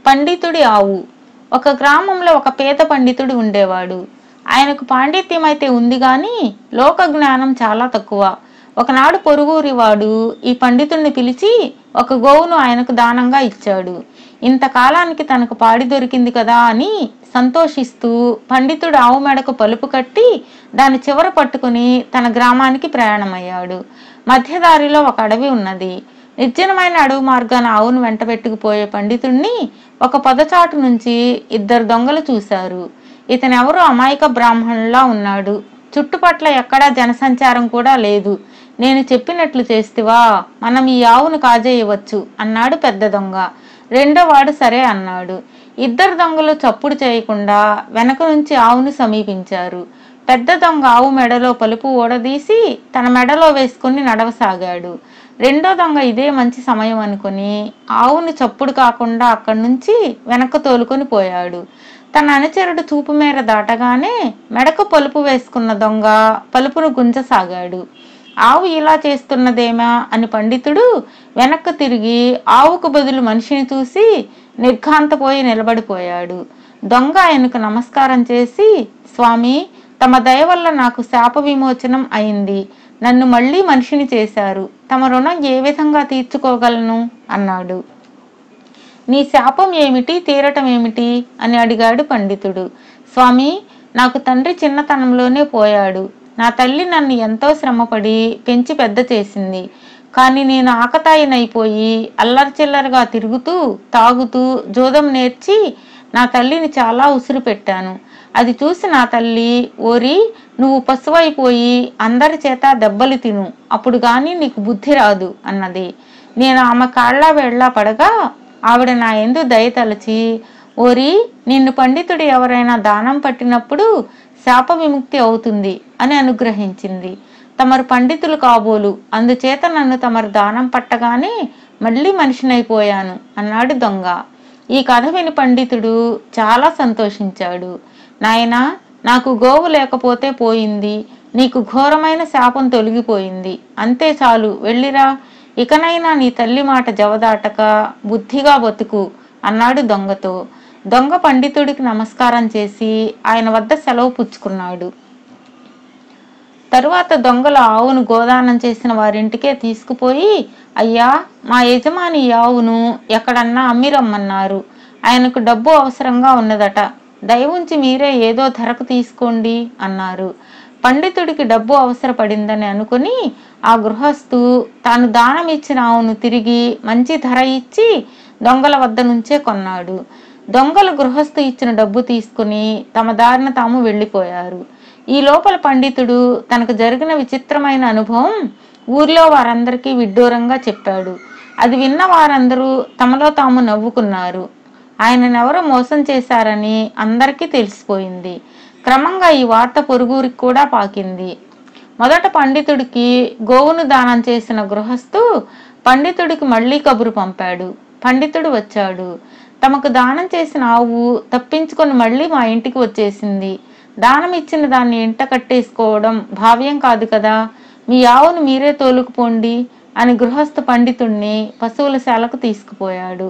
పండితుడి ఆవు. ఒక గ్రామంలో ఒక పేద పండితుడు ఉండేవాడు. ఆయనకు పాండిత్యం అయితే ఉంది గాని లోక జ్ఞానం చాలా తక్కువ. ఒకనాడు పొరుగురి వాడు ఈ పండితుడిని పిలిచి ఒక గోవును ఆయనకు దానంగా ఇచ్చాడు. ఇంతకాలానికి తనకు పాడి దొరికింది కదా అని సంతోషిస్తూ పండితుడు ఆవు మెడకు పలుపు కట్టి దాని చివర పట్టుకుని తన గ్రామానికి ప్రయాణమయ్యాడు. మధ్యదారిలో ఒక అడవి ఉన్నది. నిర్జనమైన అడవి మార్గాన ఆవును వెంట పెట్టుకుపోయే పండితుణ్ణి ఒక పొదచాటు నుంచి ఇద్దరు దొంగలు చూశారు. ఇతనెవరో అమాయక బ్రాహ్మణులా ఉన్నాడు. చుట్టుపట్ల ఎక్కడా జనసంచారం కూడా లేదు. నేను చెప్పినట్లు చేస్తివా, మనం ఈ ఆవును కాజేయవచ్చు అన్నాడు పెద్ద దొంగ. రెండో వాడు సరే అన్నాడు. ఇద్దరు దొంగలు చప్పుడు చేయకుండా వెనక నుంచి ఆవును సమీపించారు. పెద్ద దొంగ ఆవు మెడలో పలుపు ఊడదీసి తన మెడలో వేసుకుని నడవసాగాడు. రెండో దొంగ ఇదే మంచి సమయం అనుకుని ఆవును చప్పుడు కాకుండా అక్కడి నుంచి వెనక్కు తోలుకొని పోయాడు. తన అనుచరుడు చూపు మేర దాటగానే మెడకు పలుపు వేసుకున్న దొంగ పలుపును గుంజసాగాడు. ఆవు ఇలా చేస్తున్నదేమా అని పండితుడు వెనక్కు తిరిగి ఆవుకు బదులు మనిషిని చూసి నిర్ఘాంతపోయి నిలబడిపోయాడు. దొంగ ఆయనకు నమస్కారం చేసి, స్వామి, తమ దయ వల్ల నాకు శాప విమోచనం అయింది. నన్ను మళ్ళీ మనిషిని చేశారు. తమ రుణం ఏ విధంగా తీర్చుకోగలను అన్నాడు. నీ శాపం ఏమిటి, తీరటం ఏమిటి అని అడిగాడు పండితుడు. స్వామి, నాకు తండ్రి చిన్నతనంలోనే పోయాడు. నా తల్లి నన్ను ఎంతో శ్రమపడి పెంచి పెద్ద చేసింది. కానీ నేను ఆకతాయినైపోయి అల్లరిచిల్లరగా తిరుగుతూ తాగుతూ జోదం నేర్చి నా తల్లిని చాలా ఉసురు పెట్టాను. అది చూసి నా తల్లి, ఓరి, నువ్వు పశువైపోయి అందరి చేత దెబ్బలు తిను, అప్పుడు గాని నీకు బుద్ధి రాదు అన్నది. నేను ఆమె కాళ్ళ వేళ్ళ పడగా ఆవిడ నా యందు దయతలచి, ఓరి, నిన్ను పండితుడు ఎవరైనా దానం పట్టినప్పుడు శాప విముక్తి అవుతుంది అని అనుగ్రహించింది. తమరు పండితులు కాబోలు, అందుచేత నన్ను తమరు దానం పట్టగానే మళ్ళీ మనిషినైపోయాను అన్నాడు దొంగ. ఈ కథ విని పండితుడు చాలా సంతోషించాడు. నాయనా, నాకు గోవు లేకపోతే పోయింది. నీకు ఘోరమైన శాపం తొలగిపోయింది. అంతే చాలు, వెళ్ళిరా. ఇకనైనా నీ తల్లి మాట జవదాటక బుద్ధిగా బతుకు అన్నాడు దొంగతో. దొంగ పండితుడికి నమస్కారం చేసి ఆయన వద్ద సెలవు పుచ్చుకున్నాడు. తరువాత దొంగల ఆవును గోదానం చేసిన వారింటికే తీసుకుపోయి, అయ్యా, మా యజమాని ఆవును ఎక్కడన్నా అమ్మిరమ్మన్నారు. ఆయనకు డబ్బు అవసరంగా ఉన్నదట. దయవుంచి మీరే ఏదో ధరకు తీసుకోండి అన్నారు. పండితుడికి డబ్బు అవసరపడిందని అనుకుని ఆ గృహస్థు తాను దానం ఇచ్చిన ఆవును తిరిగి మంచి ధర ఇచ్చి దొంగల వద్ద నుంచే కొన్నాడు. దొంగలు గృహస్థు ఇచ్చిన డబ్బు తీసుకుని తమ దారిన తాము వెళ్ళిపోయారు. ఈ లోపల పండితుడు తనకు జరిగిన విచిత్రమైన అనుభవం ఊర్లో వారందరికీ విడ్డూరంగా చెప్పాడు. అది విన్న వారందరూ తమలో తాము నవ్వుకున్నారు. ఆయననెవరో మోసం చేశారని అందరికీ తెలిసిపోయింది. క్రమంగా ఈ వార్త పొరుగురికి కూడా పాకింది. మొదట పండితుడికి గోవును దానం చేసిన గృహస్థు పండితుడికి మళ్ళీ కబురు పంపాడు. పండితుడు వచ్చాడు. తమకు దానం చేసిన ఆవు తప్పించుకొని మళ్ళీ మా ఇంటికి వచ్చేసింది. దానం ఇచ్చిన దాన్ని ఇంట కట్టేసుకోవడం భావ్యం కాదు కదా. మీ ఆవును మీరే తోలుకుపోండి అని గృహస్థ పండితుణ్ణి పశువుల శాలకు తీసుకుపోయాడు.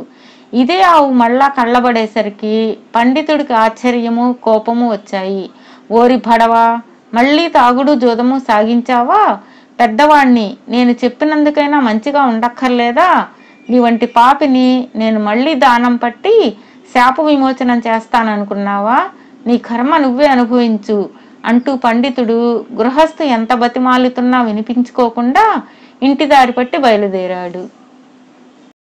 ఇదే ఆవు మళ్ళా కళ్ళబడేసరికి పండితుడికి ఆశ్చర్యము కోపము వచ్చాయి. ఓరి భడవా, మళ్ళీ తాగుడు జోదము సాగించావా? పెద్దవాణ్ణి, నేను చెప్పినందుకైనా మంచిగా ఉండక్కర్లేదా? నీ వంటి పాపిని నేను మళ్ళీ దానం పట్టి శాప విమోచనం చేస్తాననుకున్నావా? నీ కర్మ నువ్వే అనుభవించు అంటూ పండితుడు గృహస్థు ఎంత బతిమాలుతున్నా వినిపించుకోకుండా ఇంటి దారి పట్టి బయలుదేరాడు.